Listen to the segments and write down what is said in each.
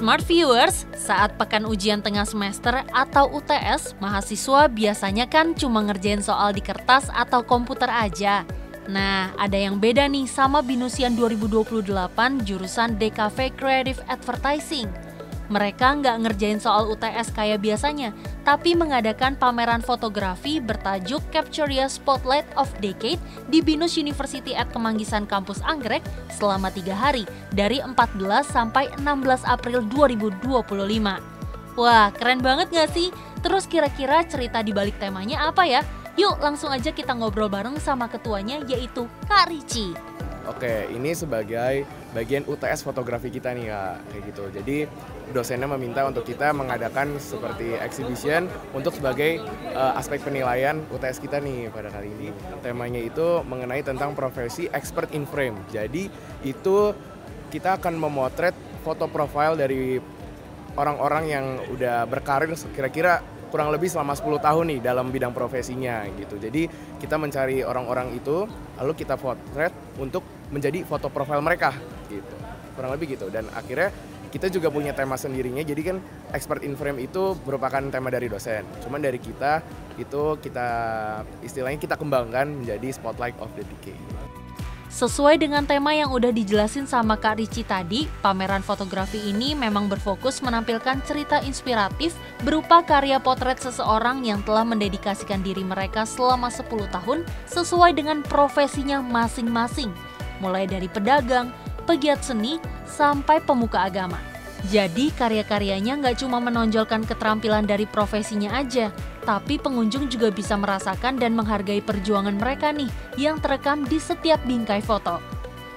Smart Viewers, saat pekan ujian tengah semester atau UTS, mahasiswa biasanya kan cuma ngerjain soal di kertas atau komputer aja. Nah, ada yang beda nih sama Binusian 2028 jurusan DKV Creative Advertising. Mereka nggak ngerjain soal UTS kayak biasanya, tapi mengadakan pameran fotografi bertajuk Capturia Spotlight of Decade di Binus University at Kemanggisan Kampus Anggrek selama 3 hari dari 14 sampai 16 April 2025. Wah, keren banget nggak sih? Terus kira-kira cerita di balik temanya apa ya? Yuk langsung aja kita ngobrol bareng sama ketuanya yaitu Kak Ricci. Oke, ini sebagai bagian UTS fotografi kita nih Kak, kayak gitu. Jadi dosennya meminta untuk kita mengadakan seperti exhibition untuk sebagai aspek penilaian UTS kita nih pada kali ini. Temanya itu mengenai tentang profesi expert in frame. Jadi itu kita akan memotret foto profile dari orang-orang yang udah berkarir kira-kira kurang lebih selama 10 tahun nih dalam bidang profesinya gitu. Jadi kita mencari orang-orang itu lalu kita potret untuk menjadi foto profil mereka gitu. Kurang lebih gitu, dan akhirnya kita juga punya tema sendirinya. Jadi kan expert in frame itu merupakan tema dari dosen. Cuman dari kita itu istilahnya kita kembangkan menjadi spotlight of the decade. Sesuai dengan tema yang udah dijelasin sama Kak Ricci tadi, pameran fotografi ini memang berfokus menampilkan cerita inspiratif berupa karya potret seseorang yang telah mendedikasikan diri mereka selama 10 tahun sesuai dengan profesinya masing-masing, mulai dari pedagang, pegiat seni, sampai pemuka agama. Jadi karya-karyanya nggak cuma menonjolkan keterampilan dari profesinya aja, tapi pengunjung juga bisa merasakan dan menghargai perjuangan mereka nih yang terekam di setiap bingkai foto.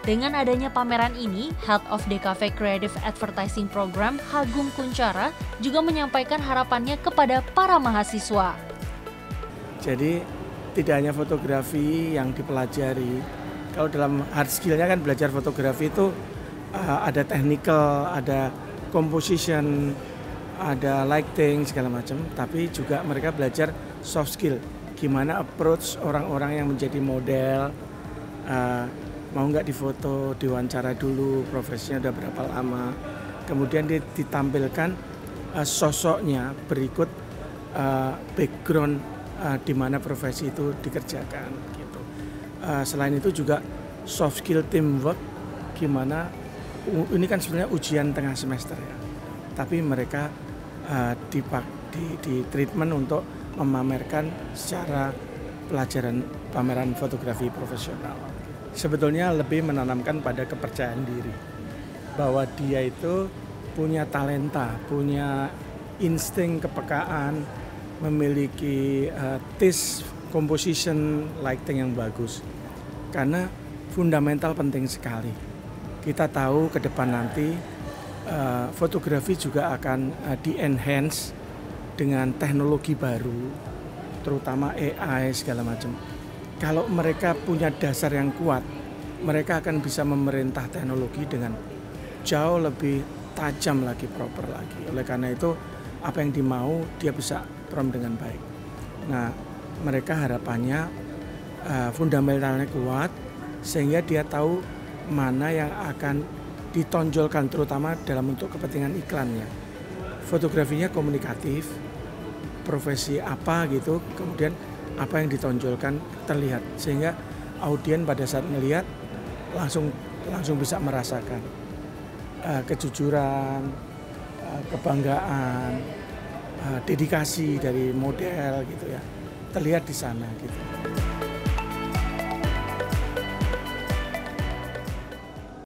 Dengan adanya pameran ini, Head of DKV Creative Advertising Program Hagung Kunchara juga menyampaikan harapannya kepada para mahasiswa. Jadi tidak hanya fotografi yang dipelajari, kalau dalam hard skill-nya kan belajar fotografi itu ada technical, ada composition, ada lighting segala macam, tapi juga mereka belajar soft skill, gimana approach orang-orang yang menjadi model, mau nggak difoto, diwawancara dulu, profesinya udah berapa lama, kemudian ditampilkan sosoknya berikut background di mana profesi itu dikerjakan gitu. Selain itu juga soft skill teamwork, gimana ini kan sebenarnya ujian tengah semester ya, tapi mereka di treatment untuk memamerkan secara pelajaran pameran fotografi profesional. Sebetulnya lebih menanamkan pada kepercayaan diri, bahwa dia itu punya talenta, punya insting kepekaan, memiliki taste composition lighting yang bagus. Karena fundamental penting sekali. Kita tahu ke depan nanti fotografi juga akan di-enhance dengan teknologi baru, terutama AI segala macam. Kalau mereka punya dasar yang kuat, mereka akan bisa memerintah teknologi dengan jauh lebih tajam lagi, proper lagi. Oleh karena itu, apa yang dimau dia bisa perform dengan baik. Nah, mereka harapannya fundamentalnya kuat, sehingga dia tahu mana yang akan ditonjolkan, terutama dalam bentuk kepentingan iklannya. Fotografinya komunikatif, profesi apa gitu, kemudian apa yang ditonjolkan terlihat, sehingga audien pada saat melihat langsung bisa merasakan kejujuran, kebanggaan, dedikasi dari model gitu ya, terlihat di sana gitu.